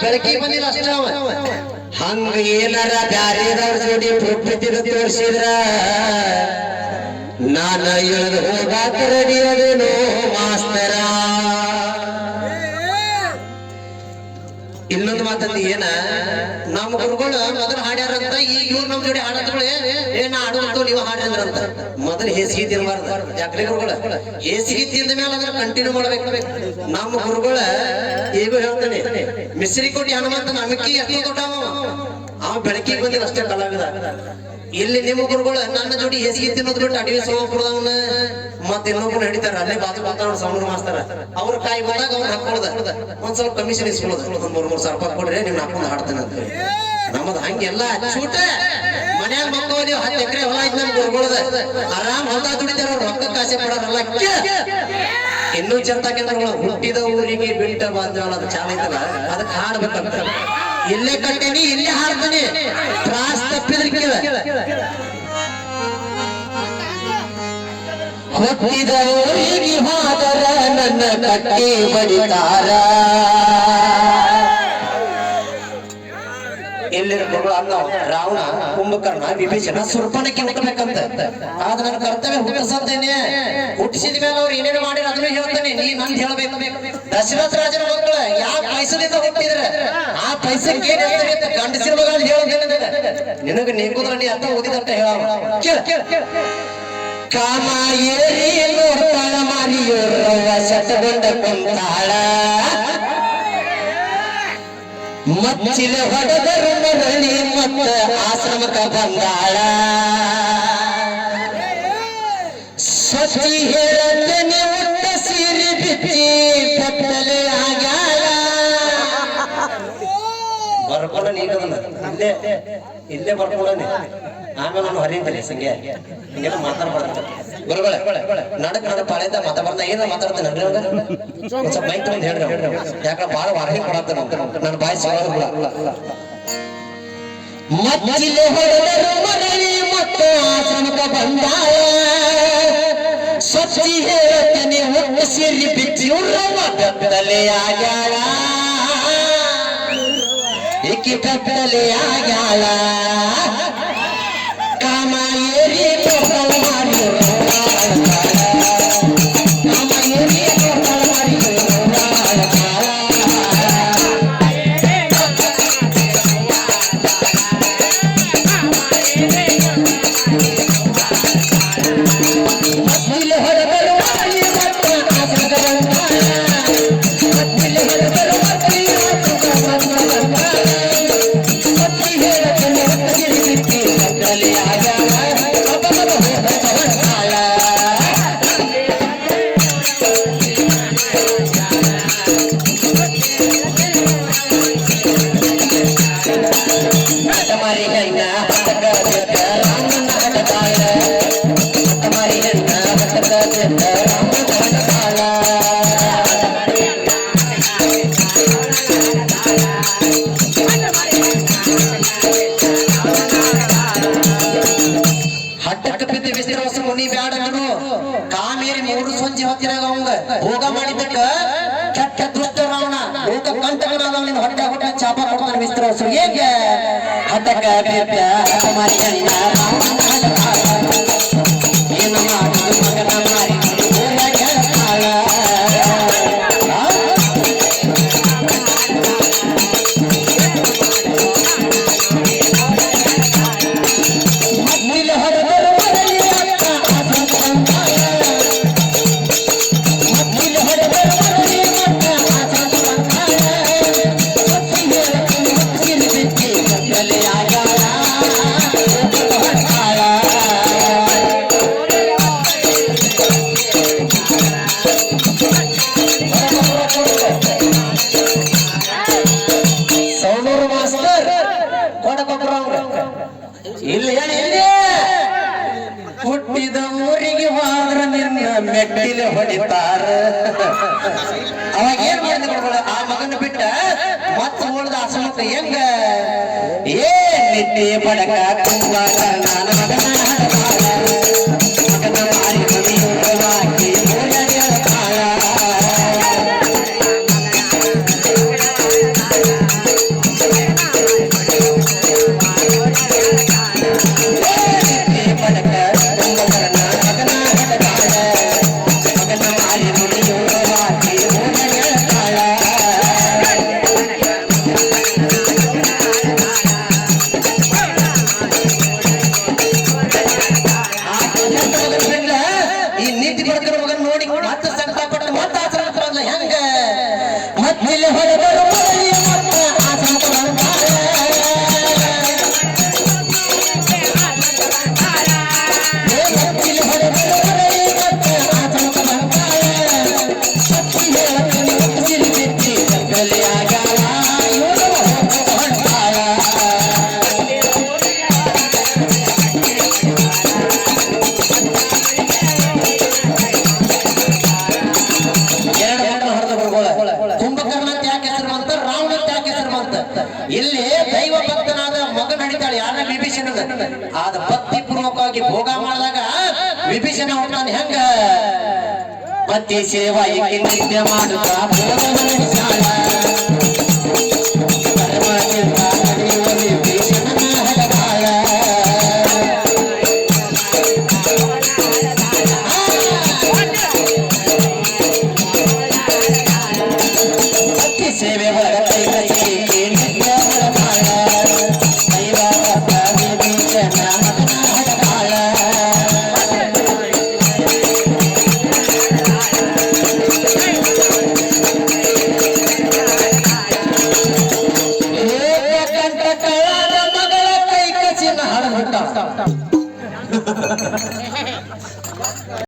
ಬೆಳಕಿಗೆ ಬಂದಿಲ್ಲ ಅಷ್ಟೇ ಹಂಗ ಏನಾರ ಬ್ಯಾರೆದವ್ರ ಜೋಡಿ ಪ್ರಕೃತಿನ ತೋರಿಸಿದ್ರ ನಾನ ಇಳಿದು ಹೋಗಾಕ ರೆಡಿ ಅದೇನೋ ಮಾಸ್ತರ. ಇನ್ನೊಂದು ಮಾತಂದ ಏನ ನಮ್ಮ ಗುರುಗಳು ಮೊದಲು ಹಾಡ್ಯಾರಂತ ಈಗ ಇವ್ರು ನಮ್ ಜೋಡಿ ಹಾಡತ್ಗಳೇ ಏನ ಹಾಡುವಂತ ನೀವು ಹಾಡ್ರಂತ ಮೊದಲು ಹೇಸಿಗೆ ತಿನ್ಬಾರ್ದು ಜಾಕ್ರಿ ಗುರುಗಳ ಹೇಸಿಗೆ ತಿಂದ ಮೇಲೆ ಅದನ್ನ ಕಂಟಿನ್ಯೂ ಮಾಡ್ಬೇಕು. ನಮ್ಮ ಗುರುಗಳ ಈಗೂ ಹೇಳ್ತಾನೆ ಮಿಸ್ರಿ ಕೊಟ್ಟಿ ಹನುಮಂತ ನಮಕಿ ಎಷ್ಟು ದೊಡ್ಡವ ಅವ ಬೆಳಕಿಗೆ ಬಂದಿಲ್ಲ ಅಷ್ಟೇ ಕಲಾವಿದ. ಇಲ್ಲಿ ನಿಮ್ಮ ಗುರುಗಳು ನನ್ನ ಜೋಡಿ ಹೇಸಿಗೆ ತಿನ್ನೋದು ಬಿಟ್ಟು ಅಡವಿ ಸೋಮಪುರದವನ್ನ ಮತ್ತೆ ಇನ್ನೊಬ್ಬನ ಹಿಡಿತಾರ ಅಲ್ಲೇ ಬಾಜು ಮಾತಾಡೋ ಸೌಂಡ್ ಮಾಸ್ತಾರ ಅವ್ರ ಕಾಯಿ ಬಂದಾಗ ಅವ್ರು ಹಾಕೊಳ್ಳೋದ ಒಂದ್ ಸ್ವಲ್ಪ ಕಮಿಷನ್ ಇಸ್ಕೊಳ್ಳೋದು ಒಂದ್ 3,000 ರೂಪಾಯಿ ಕೊಡ್ರಿ ನಿಮ್ ಹಾಕೊಂಡು ಹಾಡ್ತಾನೆ ಅಂತ. ನಮ್ಮದು ಹಂಗೆಲ್ಲ ಚೂಟ ಮನ್ಯಾಗ ಮಕ್ಕಳು ನೀವು 10 ಎಕರೆ ಹೊಲ ಐತ್ ನಮ್ ಗುರುಗಳದ ಆರಾಮ್ ಹೊಲ ದುಡಿತಾರ ಅವ್ರು ರೊಕ್ಕ ಕಾಸೆ ಕೊಡೋರಲ್ಲ. ಇನ್ನೂ ಚಂದ ಹುಟ್ಟಿದ ಊರಿಗೆ ಬಿಟ್ಟ ಬಂದ ಅದು ಚಾಲ ಐತಲ್ಲ ಅದಕ್ಕೆ ಹಾಡ್ಬೇಕಂತ ಇಲ್ಲೇ ಕಟ್ಟೇನಿ ಇಲ್ಲೇ ಹಾಡ್ತಾನೆ ತ್ರಾಸ್ ತಪ್ಪಿದ್ರಿಕಿಲ್ಲ. ಹುಟ್ಟಿದ ಊರಿಗೆ ಹೋದರ ನನ್ನ ಕಟ್ಟಿ ಬಡಿತಾರ. ಎಲ್ಲಿರ ರಾವಣ ಕುಂಭಕರ್ಣ ವಿಭೀಷಣ ಸುರ್ಪಣಕ್ಕೆ ಹುಟ್ಟಬೇಕಂತ ಆದ ನನ್ನ ಕರ್ತವ್ಯ ಹುಟ್ಟಿಸತ್ತೇನೆ. ಹುಟ್ಟಿಸಿದ ಮೇಲೆ ಅವ್ರು ಏನೇನು ಮಾಡಿರ ಅದನ್ನು ಹೇಳ್ತಾನೆ ನೀ ನಂದು ಹೇಳ್ಬೇಕು. ದಶರಥ ರಾಜನ ಮಕ್ಕಳು ಯಾವ ಪೈಸದಿಂದ ಹುಟ್ಟಿದ್ರೆ ಆ ಪೈಸಕ್ಕೆ ಏನ್ ಗಂಡಸಿನ ಮಗಳ ಹೇಳೋದಿಲ್ಲ ನಿನಗೆ ನೀಗುದ್ರ ನೀ ಅಂತ ಓದಿದಂತ ಹೇಳ ಕಾಮ ಏರಿ ನೋಡ್ತಾಳ ಮಾರಿಯೋರ್ವ ಸಟಗೊಂಡ ಕುಂತಾಳ ಮಚ್ಚಿಲೆ ಹೊಡೆದರು ಮರಳಿ ಮತ್ತ ಆಶ್ರಮಕ್ಕ ಬಂದಾಳ. ಸ್ವಚ್ಛಿ ಹೇಳತ್ತನೆ ಉಟ್ಟ ಸೀರೆ ಬಿಚ್ಚಿ ಕತ್ತಲೆ ಆಗ್ಯಾಳ. ಬರ್ಕೊಳ್ಳ ನೀಗದಲ್ಲ ಇಲ್ಲೇ ಇಲ್ಲೇ ಬರ್ಕೊಳ್ಳನೆ ಆಮೇಲೆ ನಾನು ಹರಿಯುತ್ತೇನೆ ಸಂಖ್ಯೆ ಹಿಂಗೆಲ್ಲ ಮಾತಾಡ್ಬಾರ್ದು. ಗುರುಗಳೇ ನಡಕ್ ನಡ ಪಾಳೆದ ಮಾತಾಡ್ತಾ ಏನ ಮಾತಾಡ್ತೇನೆ ಸ್ವಲ್ಪ ಮೈಕ್ ತಗೊಂಡು ಹೇಳ್ರಿ ಯಾಕಂದ್ರೆ ಬಾಳ ವಾರ್ಹಿ ಕೊಡತ್ತ ನನ್ನ ಬಾಯಿ ಸಿಗೋದಿಲ್ಲ. ಮಚ್ಚಿಲೆ ಹೊಡೆದರು ಮರಳಿ ಮತ್ತು ಆಶ್ರಮಕ ಬಂದಾಳ ಸ್ವಚ್ಛಿ ಹೇಳತ್ತನೆ ಒಟ್ಟು ಸಿರಿ ಬಿಚ್ಚಿ ಉರ್ರವ ಕತ್ತಲೆ ಆಗ್ಯಾಳ. ಈಕಿ ಕತ್ತಲೆ ಆಗ್ಯಾಳ ಕಾಮ ಏರಿ ಕೊಟ್ಟಳ ಮಾಡಿ ಕಾಮ ಏರಿ ಕೊಟ್ಟಳ ಮಾಡಿ ಭೋಗ ಮಾಡಿದ್ದಕ್ಕ ಕೆಟ್ಟ ದುಷ್ಟ ರಾವಣ ಲೋಕ ಕಂಟಕನಾದವನಿಂದ ಹೊಟ್ಟೆ ಹೊಟ್ಟೆ ಚಾಪ ಕೊಡ್ತಾನೆ ವಿಸ್ತಾರಸು ಹೇಗೆ ಹಠಕ ಬೇಟ ಹಠಮಾರಿ ಅಣ್ಣ ಏನು ಮಾಡುದು ಮಗನ ಮಾರಿ ಹುಟ್ಟಿದ ಊರಿಗೆ ಹೋದ್ರ ನಿನ್ನ ಮೆಟ್ಟಿಲೆ ಹೊಡಿತಾರ. ಅವಾಗ ಏನ್ ಮಾಡಿದ್ರು ಆ ಮಗನ ಬಿಟ್ಟ ಮತ್ತ ಉಳ್ದ ಆಶ್ರಮಕ್ಕೆ ಹೆಂಗ ಏ ನಿಟ್ಟೆ ಬಡಕ ಕುಂಬಾರ ನಾನು ಮಗನ ಮಗನ ಮಾರಿ ಹಾಕಿ ಇಲ್ಲಿ ದೈವ ಭಕ್ತನಾದ ಮಗನ ಹಿಡಿತಾಳೆ ಯಾರ ವಿಭೀಷಣ ಆದ ಭಕ್ತಿ ಪೂರ್ವಕವಾಗಿ ಭೋಗ ಮಾಡಿದಾಗ ವಿಭೀಷಣ ಹೊಂಟಾನೆ ಹೆಂಗ ಪತಿ ಸೇವಾ ನಿತ್ಯ ಮಾಡುತ್ತಾ